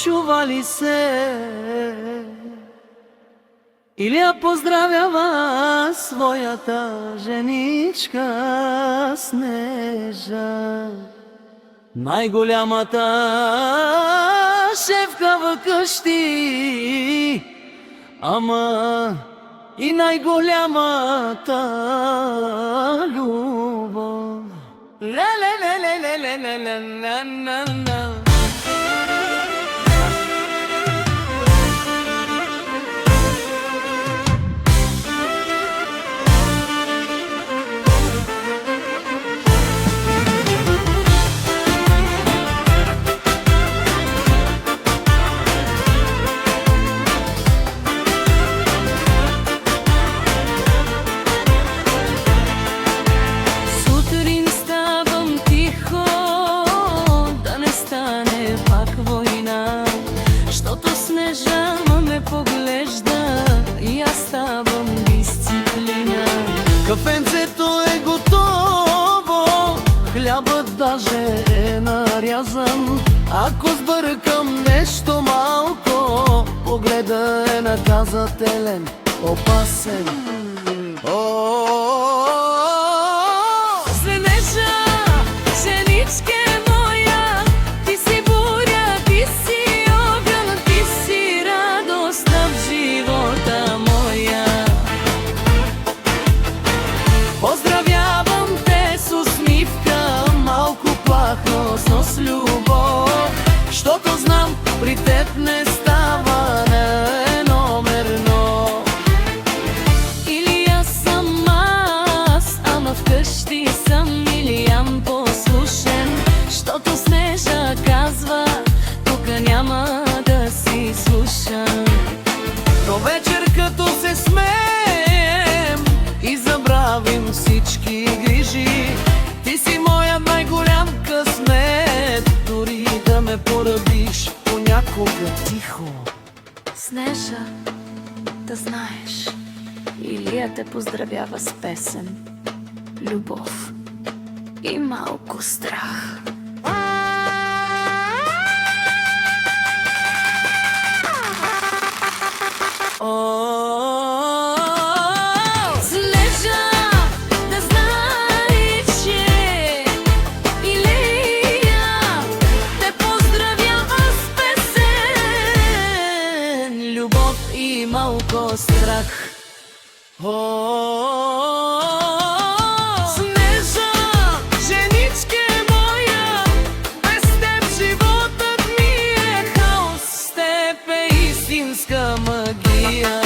чували се. Илия поздравява своята женичка Снежа, най-голямата шефка в къщи, ама и най-голямата любов. Ля-ля-ля-ля-ля-ля-ля-ля-ля-ля. Снежа ме поглежда и аз ставам дисциплина. Кафенцето е готово, хлябът даже е нарязан. Ако сбъркам нещо малко, погледа е наказателен, опасен. Снежа, женичке моя, ти си буря, ти си поздравявам те с усмивка, малко плахно, с любов, щото знам, при теб не става номерно. Или аз съм аз, ама вкъщи съм Илиян послушен, щото Снежа казва, тук няма да си слушам. Но вечер като се смеем и забравим всички грижи, ти си моя най-голям късмет, дори да ме поръбиш понякога тихо. Снежа, да знаеш, Илия те поздравява с песен, любов и малко страх. И малко страх. Снежа, женичке моя, без теб животът ми е хаос, с теб е истинска магия.